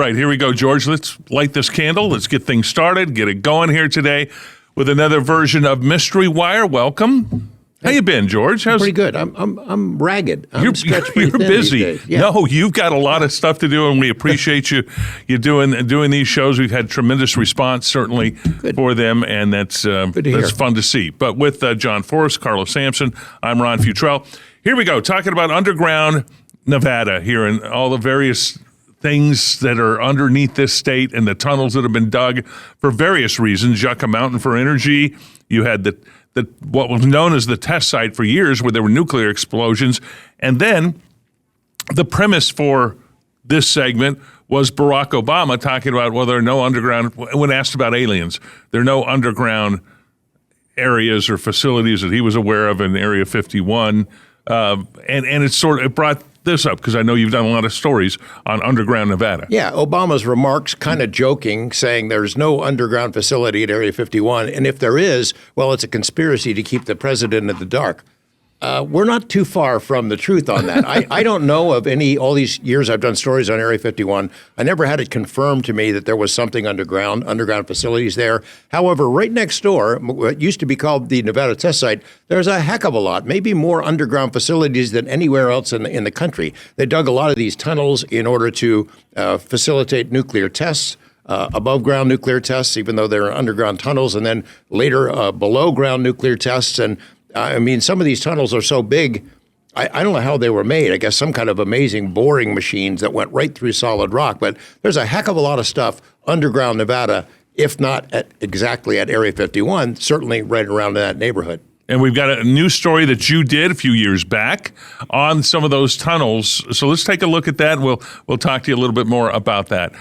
right, here we go, George. Let's light this candle. Let's get things started, get it going here today with another version of Mystery Wire. Welcome. How you been, George? Pretty good. I'm ragged. You're busy. Yeah. No, you've got a lot of stuff to do, and we appreciate you doing these shows. We've had tremendous response, certainly, for them, and that's fun to see. But with John Forrest, Carlos Sampson, I'm Ron Futrell. Here we go, talking about underground Nevada here and all the various things that are underneath this state and the tunnels that have been dug for various reasons. Yucca Mountain for energy. You had the what was known as the test site for years, where there were nuclear explosions. And then the premise for this segment was Barack Obama talking about, well, there are no underground, when asked about aliens, there are no underground areas or facilities that he was aware of in Area 51. And it brought this up because I know you've done a lot of stories on underground Nevada. Yeah, Obama's remarks kind of joking, saying there's no underground facility at Area 51. And if there is, well, it's a conspiracy to keep the president in the dark. We're not too far from the truth on that. I don't know of all these years I've done stories on Area 51, I never had it confirmed to me that there was something underground facilities there. However, right next door, what used to be called the Nevada Test Site, there's a heck of a lot, maybe more underground facilities than anywhere else in the country. They dug a lot of these tunnels in order to facilitate nuclear tests. Above ground nuclear tests, even though they're underground tunnels, and then later below ground nuclear tests. And I mean, some of these tunnels are so big, I don't know how they were made. I guess some kind of amazing boring machines that went right through solid rock. But there's a heck of a lot of stuff underground Nevada, if not exactly at Area 51, certainly right around that neighborhood. And we've got a new story that you did a few years back on some of those tunnels. So let's take a look at that. We'll talk to you a little bit more about that.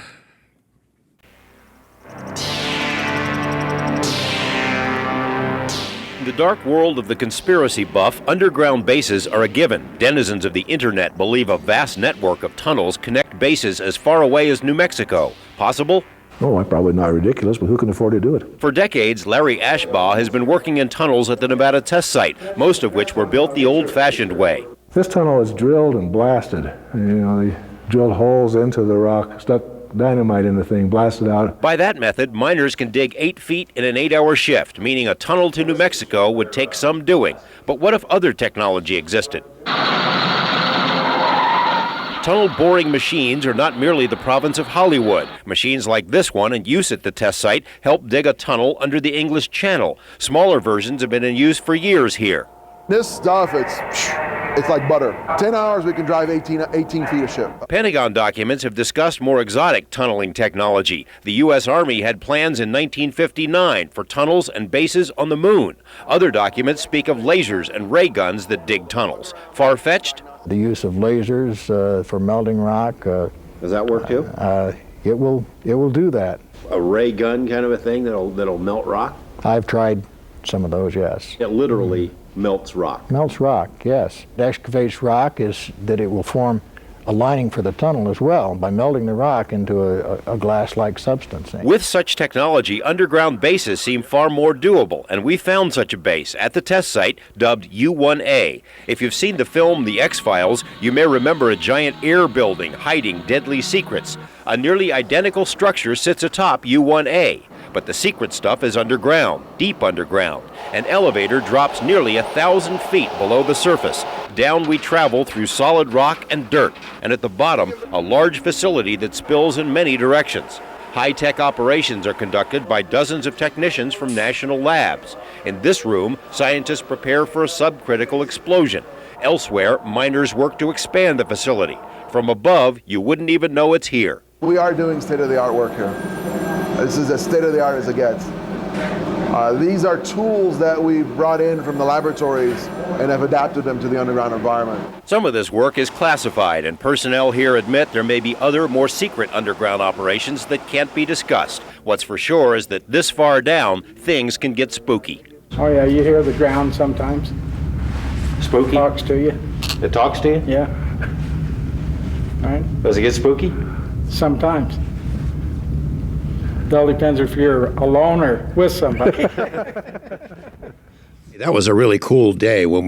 In the dark world of the conspiracy buff, underground bases are a given. Denizens of the internet believe a vast network of tunnels connect bases as far away as New Mexico. Possible? Oh, probably not ridiculous, but who can afford to do it? For decades, Larry Ashbaugh has been working in tunnels at the Nevada Test Site, most of which were built the old-fashioned way. This tunnel is drilled and blasted. They drilled holes into the rock, stuck dynamite in the thing, blasted out. By that method, miners can dig 8 feet in an 8-hour shift, meaning a tunnel to New Mexico would take some doing. But what if other technology existed? Tunnel boring machines are not merely the province of Hollywood. Machines like this one in use at the test site help dig a tunnel under the English Channel. Smaller versions have been in use for years here. This stuff, it's like butter. 10 hours, we can drive 18 feet of ship. Pentagon documents have discussed more exotic tunneling technology. The U.S. Army had plans in 1959 for tunnels and bases on the moon. Other documents speak of lasers and ray guns that dig tunnels. Far-fetched? The use of lasers for melting rock. Does that work too? It will do that. A ray gun kind of a thing that'll melt rock? I've tried some of those, yes. It literally melts rock. Melts rock, yes. It excavates rock is that it will form a lining for the tunnel as well by melting the rock into a glass-like substance. With such technology, underground bases seem far more doable, and we found such a base at the test site dubbed U-1A. If you've seen the film The X-Files, you may remember a giant air building hiding deadly secrets. A nearly identical structure sits atop U-1A. But the secret stuff is underground, deep underground. An elevator drops nearly 1,000 feet below the surface. Down we travel through solid rock and dirt, and at the bottom, a large facility that spills in many directions. High-tech operations are conducted by dozens of technicians from national labs. In this room, scientists prepare for a subcritical explosion. Elsewhere, miners work to expand the facility. From above, you wouldn't even know it's here. We are doing state-of-the-art work here. This is as state-of-the-art as it gets. These are tools that we've brought in from the laboratories and have adapted them to the underground environment. Some of this work is classified, and personnel here admit there may be other, more secret underground operations that can't be discussed. What's for sure is that this far down, things can get spooky. Oh yeah, you hear the ground sometimes. Spooky? It talks to you. It talks to you? Yeah. All right. Does it get spooky? Sometimes. It all depends if you're alone or with somebody. That was a really cool day when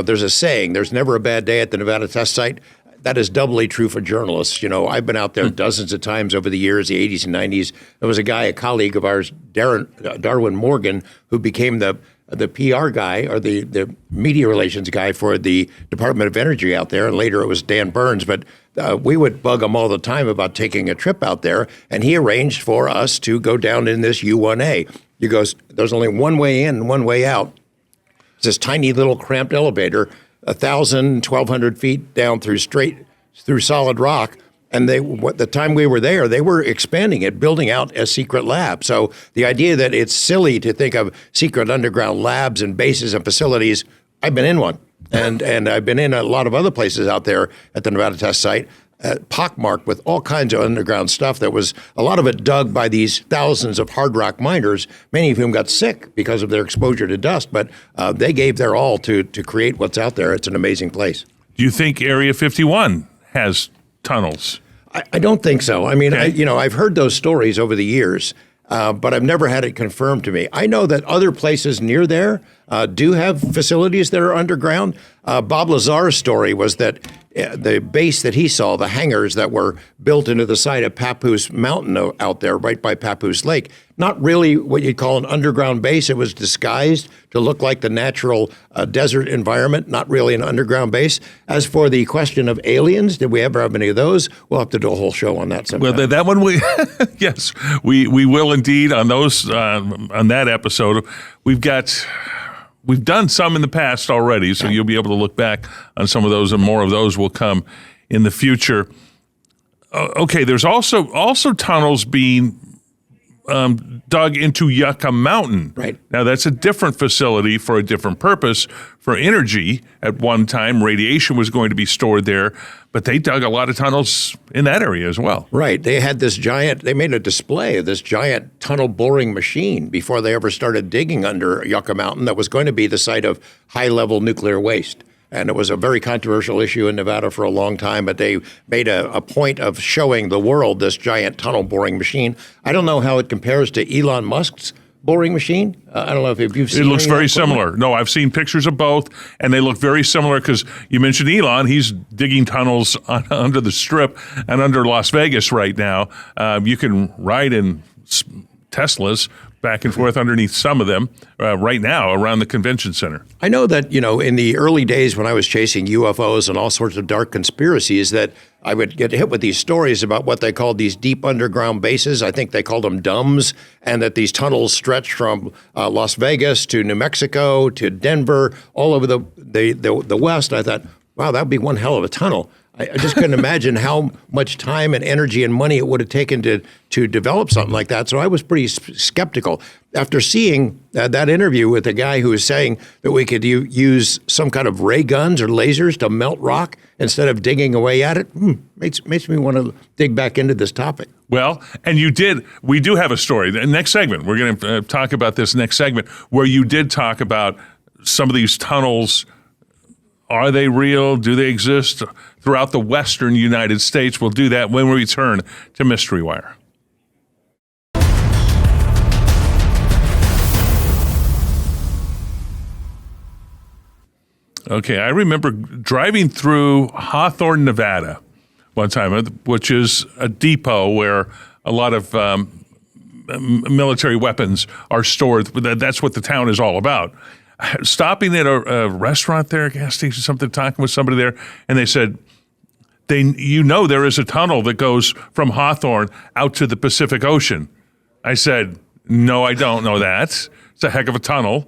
there's a saying, there's never a bad day at the Nevada Test Site. that is doubly true for journalists. You know, I've been out there dozens of times over the years, the 80s and 90s. There was a guy, a colleague of ours, Darwin Morgan, who became the PR guy or the media relations guy for the Department of Energy out there. And later it was Dan Burns. But we would bug him all the time about taking a trip out there. And he arranged for us to go down in this U1A. He goes, there's only one way in and one way out. It's this tiny little cramped elevator, 1,000, 1,200 feet down through solid rock. And the time we were there, they were expanding it, building out a secret lab. So the idea that it's silly to think of secret underground labs and bases and facilities, I've been in one. And I've been in a lot of other places out there at the Nevada test site, pockmarked with all kinds of underground stuff that was, a lot of it dug by these thousands of hard rock miners, many of whom got sick because of their exposure to dust. But they gave their all to create what's out there. It's an amazing place. Do you think Area 51 has tunnels? I don't think so. I mean, Okay. I've heard those stories over the years, but I've never had it confirmed to me. I know that other places near there do have facilities that are underground. Bob Lazar's story was that the base that he saw, the hangars that were built into the side of Papoose Mountain out there, right by Papoose Lake, not really what you'd call an underground base. It was disguised to look like the natural desert environment, not really an underground base. As for the question of aliens, did we ever have any of those? We'll have to do a whole show on that sometime. Well, that one yes, we will indeed on those on that episode. We've done some in the past already, so you'll be able to look back on some of those, and more of those will come in the future. Okay, there's also tunnels being dug into Yucca Mountain. Right. Now, that's a different facility for a different purpose, for energy. At one time, radiation was going to be stored there, but they dug a lot of tunnels in that area as well. Right. They had they made a display of this giant tunnel boring machine before they ever started digging under Yucca Mountain that was going to be the site of high-level nuclear waste. And it was a very controversial issue in Nevada for a long time, but they made a point of showing the world this giant tunnel boring machine. I don't know how it compares to Elon Musk's boring machine. I don't know if you've seen it. It looks very similar. No, I've seen pictures of both, and they look very similar because you mentioned Elon. He's digging tunnels under the Strip and under Las Vegas right now. You can ride in Teslas back and forth underneath some of them right now around the convention center. I know that, in the early days when I was chasing UFOs and all sorts of dark conspiracies, that I would get hit with these stories about what they called these deep underground bases. I think they called them DUMBs, and that these tunnels stretched from Las Vegas to New Mexico to Denver, all over the West. I thought, wow, that would be one hell of a tunnel. I just couldn't imagine how much time and energy and money it would have taken to develop something like that. So I was pretty skeptical. After seeing that interview with the guy who was saying that we could use some kind of ray guns or lasers to melt rock instead of digging away at it, makes me want to dig back into this topic. Well, and we do have a story. The next segment, we're going to talk about this next segment, where you did talk about some of these tunnels. Are they real? Do they exist throughout the western United States? We'll do that when we return to Mystery Wire. Okay, I remember driving through Hawthorne, Nevada one time, which is a depot where a lot of military weapons are stored. That's what the town is all about. Stopping at a restaurant there, a gas station, something, talking with somebody there, and they said, there is a tunnel that goes from Hawthorne out to the Pacific Ocean. I said, no, I don't know that. It's a heck of a tunnel,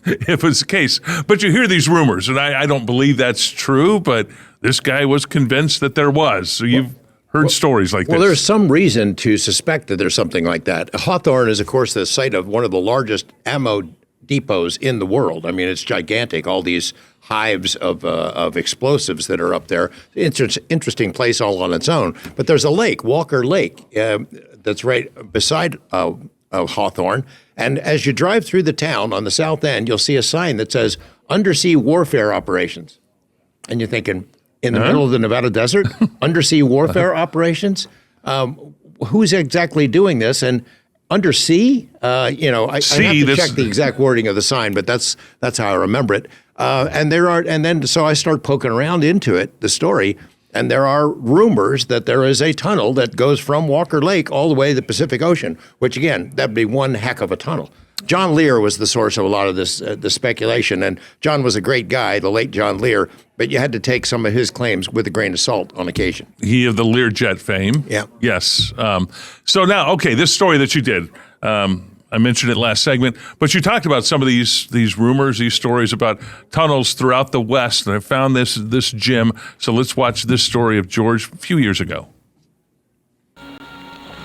if it's the case. But you hear these rumors, and I don't believe that's true, but this guy was convinced that there was. So you've heard stories like this. Well, there's some reason to suspect that there's something like that. Hawthorne is, of course, the site of one of the largest ammo depots in the world. I mean, it's gigantic, all these hives of explosives that are up there. Interesting place all on its own. But there's a lake, Walker Lake, that's right beside Hawthorne. And as you drive through the town on the south end, you'll see a sign that says Undersea Warfare Operations. And you're thinking, in the middle of the Nevada desert, undersea warfare operations? Who's exactly doing this? And undersea, I have to check the exact wording of the sign, but that's how I remember it. So I start poking around into it, the story, and there are rumors that there is a tunnel that goes from Walker Lake all the way to the Pacific Ocean, which again, that'd be one heck of a tunnel. John Lear was the source of a lot of this, the speculation, and John was a great guy, the late John Lear, but you had to take some of his claims with a grain of salt on occasion. He of the Learjet fame. Yeah. Yes. So now, okay, this story that you did, I mentioned it last segment, but you talked about some of these rumors, these stories about tunnels throughout the West, and I found this gem. So let's watch this story of George a few years ago.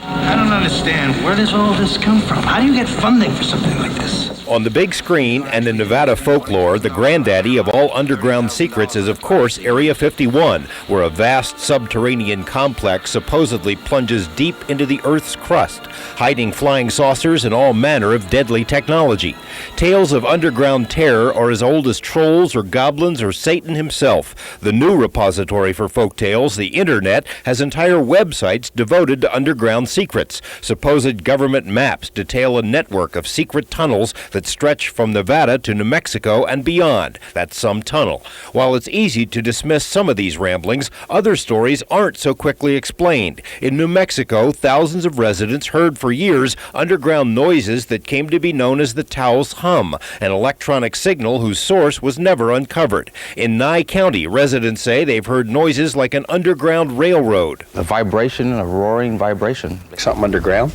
I don't understand. Where does all this come from? How do you get funding for something like this? On the big screen and in Nevada folklore, the granddaddy of all underground secrets is, of course, Area 51, where a vast subterranean complex supposedly plunges deep into the Earth's crust, hiding flying saucers and all manner of deadly technology. Tales of underground terror are as old as trolls or goblins or Satan himself. The new repository for folk tales, the Internet, has entire websites devoted to underground secrets. Supposed government maps detail a network of secret tunnels that stretch from Nevada to New Mexico and beyond. That's some tunnel. While it's easy to dismiss some of these ramblings, other stories aren't so quickly explained. In New Mexico, thousands of residents heard for years underground noises that came to be known as the Taos hum, an electronic signal whose source was never uncovered. In Nye County, residents say they've heard noises like an underground railroad. A vibration, a roaring vibration. Something underground?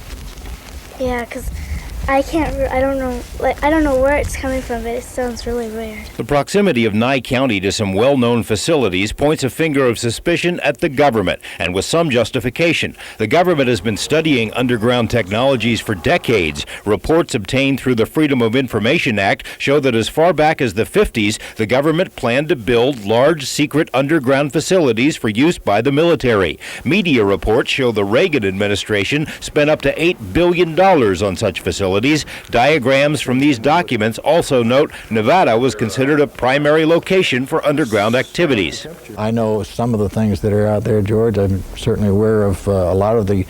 Yeah, because I don't know where it's coming from, but it sounds really weird. The proximity of Nye County to some well-known facilities points a finger of suspicion at the government, and with some justification. The government has been studying underground technologies for decades. Reports obtained through the Freedom of Information Act show that as far back as the 50s, the government planned to build large secret underground facilities for use by the military. Media reports show the Reagan administration spent up to $8 billion on such facilities. Diagrams from these documents also note Nevada was considered a primary location for underground activities. I know some of the things that are out there, George. I'm certainly aware of a lot of the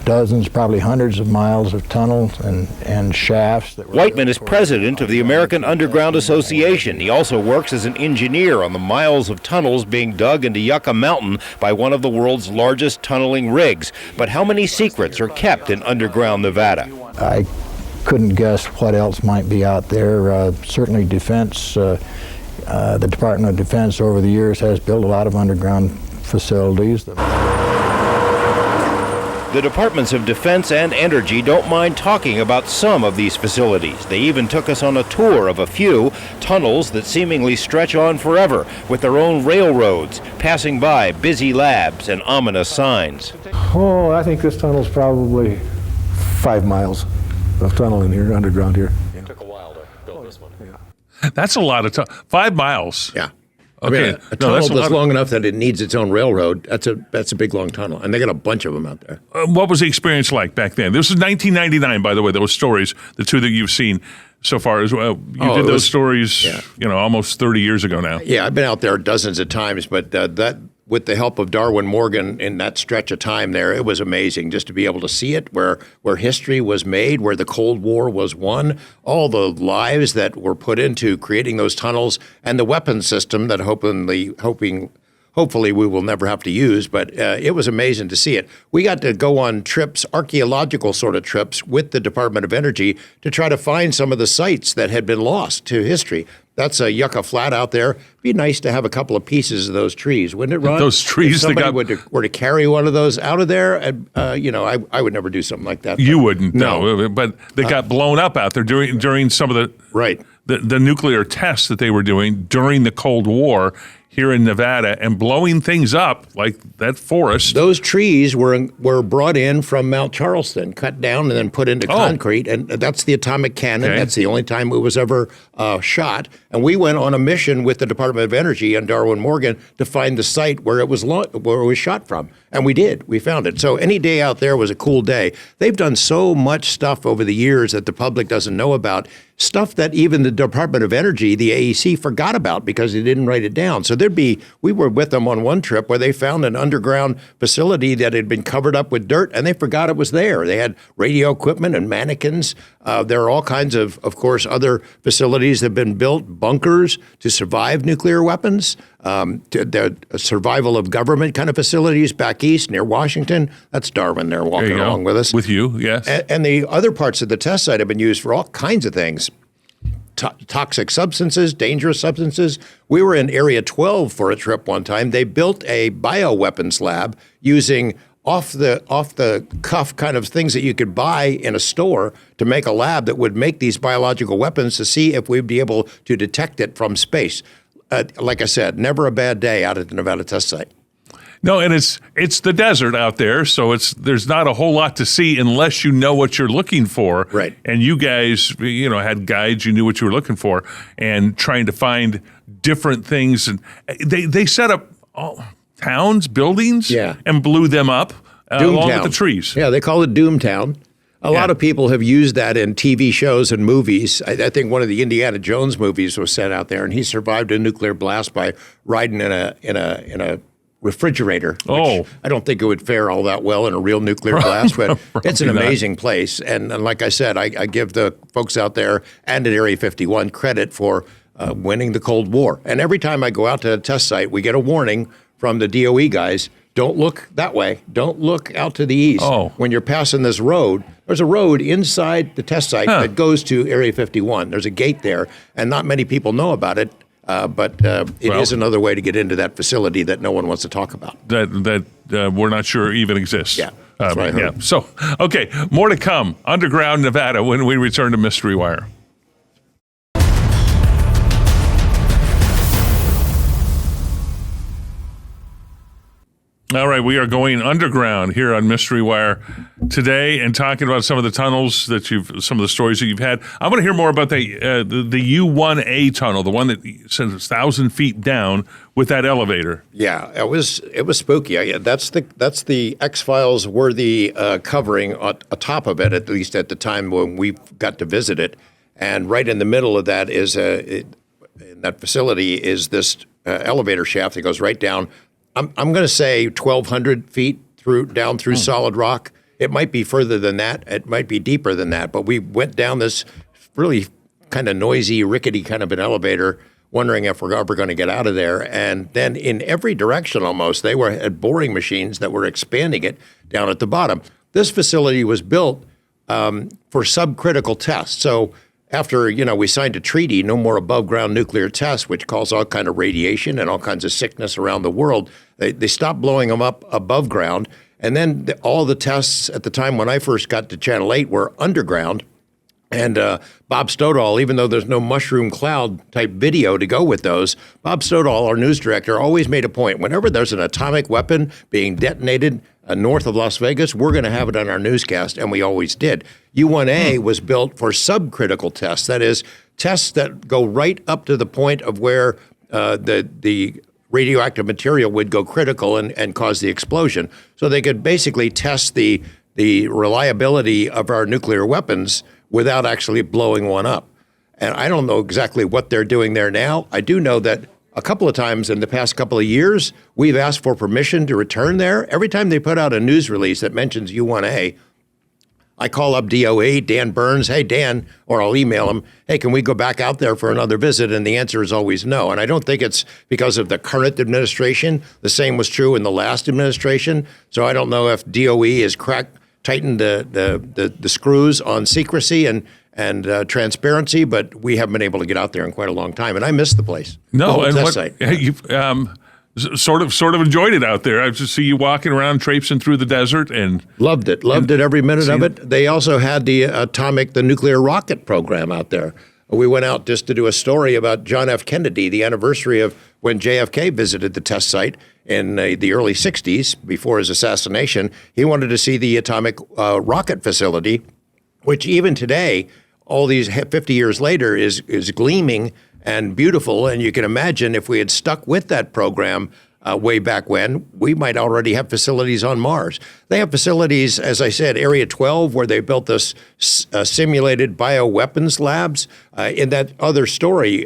dozens, probably hundreds of miles of tunnels and shafts. Whiteman is president of the American Underground Association. He also works as an engineer on the miles of tunnels being dug into Yucca Mountain by one of the world's largest tunneling rigs. But how many secrets are kept in underground Nevada? I couldn't guess what else might be out there. Certainly defense, the Department of Defense over the years has built a lot of underground facilities. The Departments of Defense and Energy don't mind talking about some of these facilities. They even took us on a tour of a few tunnels that seemingly stretch on forever, with their own railroads, passing by busy labs and ominous signs. Oh, I think this tunnel's probably 5 miles of tunnel in here, underground here. It took a while to build this one. Yeah. That's a lot of 5 miles. Yeah. Okay. I mean, a tunnel that's long enough that it needs its own railroad, that's a big, long tunnel. And they got a bunch of them out there. What was the experience like back then? This is 1999, by the way, those stories, the two that you've seen so far as well. You did those stories, almost 30 years ago now. Yeah, I've been out there dozens of times, but that with the help of Darwin Morgan in that stretch of time there, it was amazing just to be able to see it, where history was made, where the Cold War was won, all the lives that were put into creating those tunnels, and the weapons system that hopefully we will never have to use, but it was amazing to see it. We got to go on trips, archaeological sort of trips, with the Department of Energy to try to find some of the sites that had been lost to history. That's a Yucca Flat out there. It'd be nice to have a couple of pieces of those trees, wouldn't it, Ron? Those trees. If somebody were to carry one of those out of there, I would never do something like that. You wouldn't, no. But they got blown up out there during some of the nuclear tests that they were doing during the Cold War here in Nevada, and blowing things up like that forest. Those trees were brought in from Mount Charleston, cut down and then put into concrete, and that's the atomic cannon. Okay. That's the only time it was ever shot. And we went on a mission with the Department of Energy and Darwin Morgan to find the site where it was shot from, and we did. We found it. So any day out there was a cool day. They've done so much stuff over the years that the public doesn't know about. Stuff that even the Department of Energy, the AEC, forgot about because they didn't write it down. So we were with them on one trip where they found an underground facility that had been covered up with dirt, and they forgot it was there. They had radio equipment and mannequins. There are all kinds of course, other facilities that have been built, bunkers to survive nuclear weapons, the survival of government kind of facilities back east near Washington. That's Darwin there walking along with us. With you, yes. And the other parts of the test site have been used for all kinds of things. Toxic substances, dangerous substances. We were in Area 12 for a trip one time. They built a bioweapons lab using off the cuff kind of things that you could buy in a store to make a lab that would make these biological weapons to see if we'd be able to detect it from space. Like I said, never a bad day out at the Nevada test site. No, and it's the desert out there, so there's not a whole lot to see unless you know what you're looking for. Right. And you guys, had guides, you knew what you were looking for, and trying to find different things. And they set up towns, buildings, and blew them up along with the trees. Yeah, they call it Doomtown. A lot of people have used that in TV shows and movies. I think one of the Indiana Jones movies was set out there, and he survived a nuclear blast by riding in a refrigerator. Oh, I don't think it would fare all that well in a real nuclear blast, but it's an amazing place. And like I said, I give the folks out there and at Area 51 credit for winning the Cold War. And every time I go out to a test site, we get a warning from the DOE guys. Don't look that way. Don't look out to the east. Oh. When you're passing this road, there's a road inside the test site that goes to Area 51. There's a gate there, and not many people know about it. But it is another way to get into that facility that no one wants to talk about. That we're not sure even exists. Yeah, that's what I heard. Yeah. So, okay, more to come. Underground Nevada when we return to Mystery Wire. All right, we are going underground here on Mystery Wire today and talking about some of the tunnels some of the stories that you've had. I want to hear more about the U1A tunnel, the one that sends 1,000 feet down with that elevator. Yeah, it was spooky. That's the X-Files worthy covering atop of it, at least at the time when we got to visit it. And right in the middle of that in that facility is this elevator shaft that goes right down. I'm going to say 1,200 feet down through solid rock. It might be further than that. It might be deeper than that. But we went down this really kind of noisy, rickety kind of an elevator, wondering if we're ever going to get out of there. And then in every direction almost, they had boring machines that were expanding it down at the bottom. This facility was built for subcritical tests. So after, we signed a treaty, no more above ground nuclear tests, which caused all kind of radiation and all kinds of sickness around the world. They stopped blowing them up above ground. And then all the tests at the time when I first got to Channel 8 were underground. And Bob Stoddall, even though there's no mushroom cloud type video to go with those, Bob Stoddall, our news director, always made a point. Whenever there's an atomic weapon being detonated north of Las Vegas, we're going to have it on our newscast, and we always did. U1A was built for subcritical tests. That is, tests that go right up to the point of where the radioactive material would go critical and cause the explosion. So they could basically test the reliability of our nuclear weapons without actually blowing one up. And I don't know exactly what they're doing there now. I do know that a couple of times in the past couple of years, we've asked for permission to return there. Every time they put out a news release that mentions U1A, I call up DOE, Dan Burns, hey, Dan, or I'll email him, hey, can we go back out there for another visit? And the answer is always no. And I don't think it's because of the current administration. The same was true in the last administration. So I don't know if DOE has tightened the screws on secrecy and transparency, but we haven't been able to get out there in quite a long time. And I miss the place. No, and you've sort of enjoyed it out there. I just see you walking around, traipsing through the desert, and loved it every minute of it. They also had the nuclear rocket program out there. We went out just to do a story about John F. Kennedy, the anniversary of when JFK visited the test site in the early 60s, before his assassination. He wanted to see the atomic rocket facility, which even today, all these 50 years later, is gleaming and beautiful. And you can imagine if we had stuck with that program way back when, we might already have facilities on Mars. They have facilities, as I said, Area 12, where they built this simulated bioweapons labs. In that other story,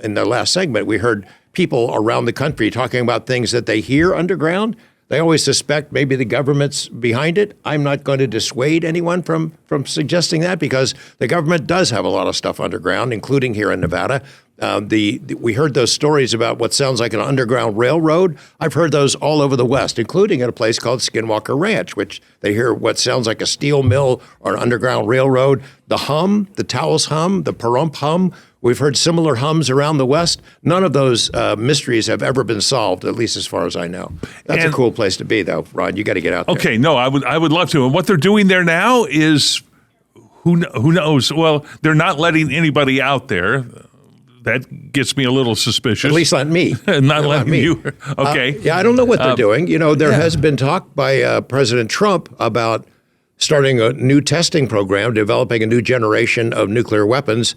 in the last segment, we heard people around the country talking about things that they hear underground. They always suspect maybe the government's behind it. I'm not going to dissuade anyone from suggesting that, because the government does have a lot of stuff underground, including here in Nevada. We heard those stories about what sounds like an underground railroad. I've heard those all over the West, including at a place called Skinwalker Ranch, which they hear what sounds like a steel mill or an underground railroad. The hum, the Taos hum, the Pahrump hum. We've heard similar hums around the West. None of those mysteries have ever been solved, at least as far as I know. That's a cool place to be, though, Ron. You got to get out there. Okay, no, I would love to. And what they're doing there now is, who knows? Well, they're not letting anybody out there. That gets me a little suspicious. At least not me. not letting me. You. Okay. Yeah, I don't know what they're doing. There has been talk by President Trump about starting a new testing program, developing a new generation of nuclear weapons.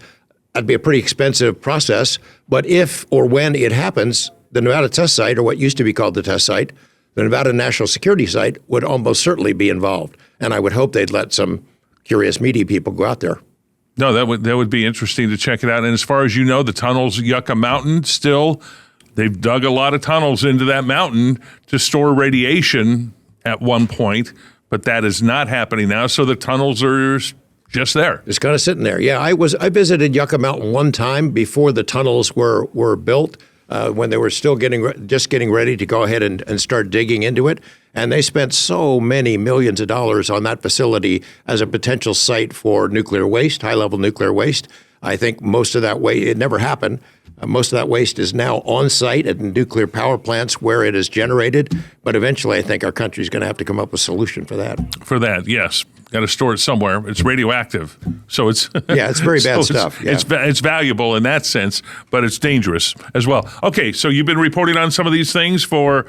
That'd be a pretty expensive process. But if or when it happens, the Nevada test site, or what used to be called the test site, the Nevada National Security Site, would almost certainly be involved. And I would hope they'd let some curious media people go out there. No, that would be interesting to check it out. And as far as you know, the tunnels, Yucca Mountain, still, they've dug a lot of tunnels into that mountain to store radiation at one point, but that is not happening now. So the tunnels are just there. It's kind of sitting there. Yeah, I visited Yucca Mountain one time before the tunnels were built, when they were still getting ready to go ahead and start digging into it. And they spent so many millions of dollars on that facility as a potential site for nuclear waste, high-level nuclear waste. I think most of that waste, it never happened. Most of that waste is now on site at nuclear power plants where it is generated. But eventually, I think our country is going to have to come up with a solution for that. For that, yes. Got to store it somewhere. It's radioactive. So it's it's very bad stuff. Yeah. It's valuable in that sense, but it's dangerous as well. Okay, so you've been reporting on some of these things for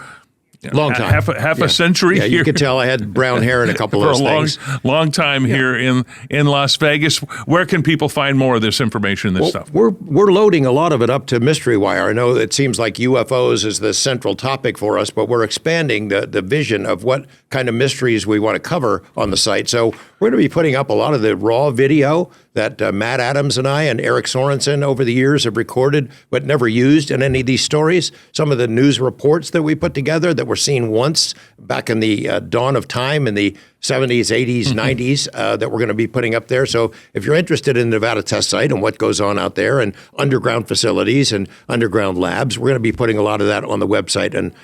long time, half a century. Yeah, here. You could tell I had brown hair and a couple of those things. Long time here in Las Vegas. Where can people find more of this information, this stuff? We're loading a lot of it up to Mystery Wire. I know it seems like UFOs is the central topic for us, but we're expanding the vision of what kind of mysteries we want to cover on the site. So we're going to be putting up a lot of the raw video that Matt Adams and I and Eric Sorensen over the years have recorded but never used in any of these stories. Some of the news reports that we put together that were seen once back in the dawn of time in the 70s, 80s, 90s that we're going to be putting up there. So if you're interested in the Nevada test site and what goes on out there and underground facilities and underground labs, we're going to be putting a lot of that on the website and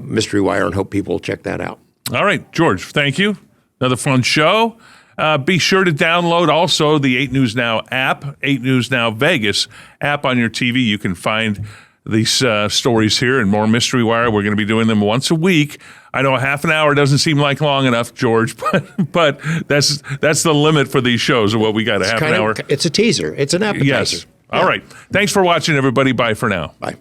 Mystery Wire, and hope people will check that out. All right, George, thank you. Another fun show. Be sure to download also the 8 News Now app, 8 News Now Vegas app on your TV. You can find these stories here and more Mystery Wire. We're going to be doing them once a week. I know a half an hour doesn't seem like long enough, George, but that's the limit for these shows of what we got, a half an hour. It's a teaser. It's an appetizer. Yes. All right. Thanks for watching, everybody. Bye for now. Bye.